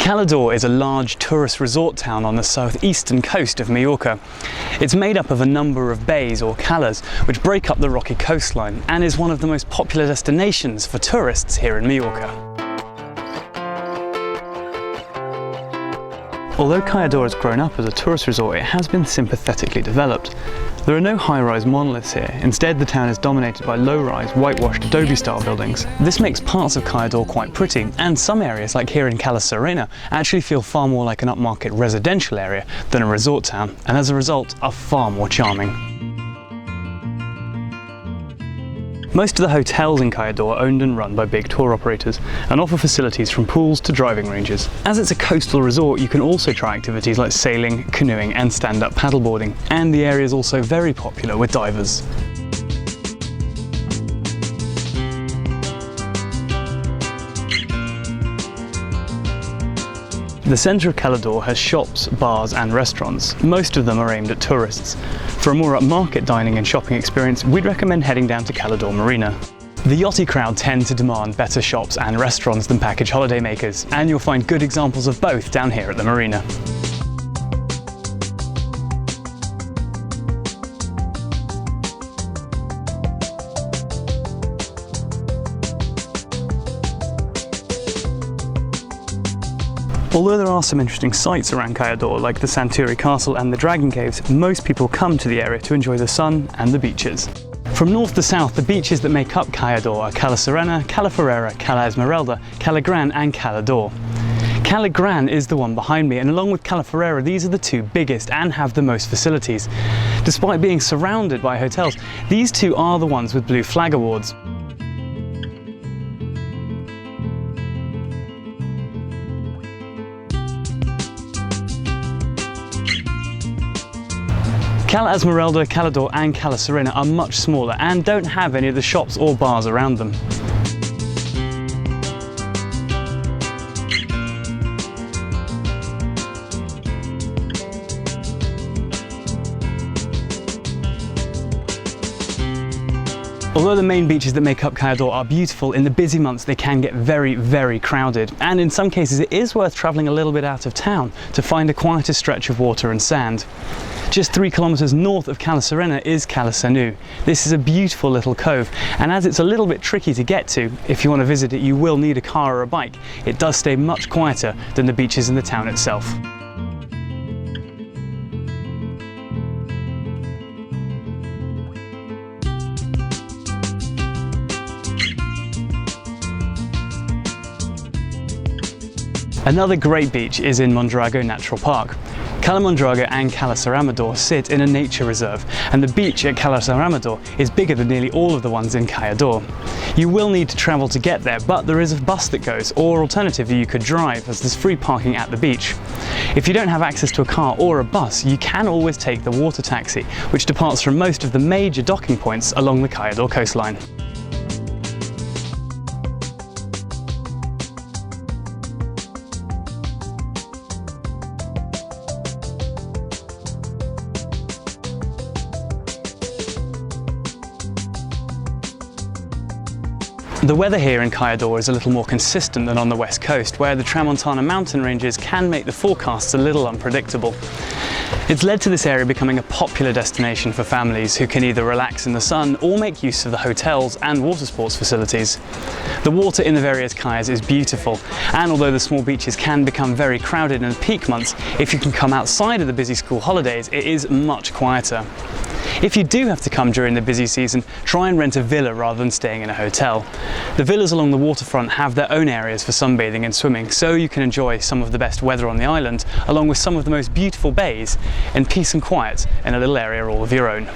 Cala D'Or is a large tourist resort town on the southeastern coast of Mallorca. It's made up of a number of bays or calas which break up the rocky coastline and is one of the most popular destinations for tourists here in Mallorca. Although Cala D'Or has grown up as a tourist resort, it has been sympathetically developed. There are no high-rise monoliths here. Instead, the town is dominated by low-rise, whitewashed adobe-style buildings. This makes parts of Cala D'Or quite pretty, and some areas, like here in calas actually feel far more like an upmarket residential area than a resort town, and as a result, are far more charming. Most of the hotels in Cala D'Or are owned and run by big tour operators and offer facilities from pools to driving ranges. As it's a coastal resort, you can also try activities like sailing, canoeing and stand-up paddleboarding, and the area is also very popular with divers. The centre of Cala D'Or has shops, bars and restaurants. Most of them are aimed at tourists. For a more upmarket dining and shopping experience, we'd recommend heading down to Cala D'Or Marina. The yachty crowd tend to demand better shops and restaurants than package holiday makers, and you'll find good examples of both down here at the marina. Although there are some interesting sights around Cala D'Or, like the Santuri Castle and the Dragon Caves, most people come to the area to enjoy the sun and the beaches. From north to south, the beaches that make up Cala D'Or are Cala Serena, Cala Ferrera, Cala Esmeralda, Cala Gran and Cala D'Or. Cala Gran is the one behind me, and along with Cala Ferrera, these are the two biggest and have the most facilities. Despite being surrounded by hotels, these two are the ones with blue flag awards. Cala Esmeralda, Cala D'Or and Cala Serena are much smaller and don't have any of the shops or bars around them. Although the main beaches that make up Cala D'Or are beautiful, in the busy months they can get very crowded, and in some cases it is worth travelling a little bit out of town to find a quieter stretch of water and sand. Just 3 kilometres north of Cala Serena is Cala Sanu. This is a beautiful little cove, and as it's a little bit tricky to get to, if you want to visit it you will need a car or a bike. It does stay much quieter than the beaches in the town itself. Another great beach is in Mondrago Natural Park. Cala Mondrago and Cala D'Or sit in a nature reserve, and the beach at Cala D'Or is bigger than nearly all of the ones in Cala D'Or. You will need to travel to get there, but there is a bus that goes, or alternatively you could drive, as there's free parking at the beach. If you don't have access to a car or a bus, you can always take the water taxi, which departs from most of the major docking points along the Cala D'Or coastline. The weather here in Cala D'Or is a little more consistent than on the west coast, where the Tramontana mountain ranges can make the forecasts a little unpredictable. It's led to this area becoming a popular destination for families who can either relax in the sun or make use of the hotels and water sports facilities. The water in the various kayas is beautiful, and although the small beaches can become very crowded in the peak months, if you can come outside of the busy school holidays, it is much quieter. If you do have to come during the busy season, try and rent a villa rather than staying in a hotel. The villas along the waterfront have their own areas for sunbathing and swimming, so you can enjoy some of the best weather on the island, along with some of the most beautiful bays, in peace and quiet in a little area all of your own.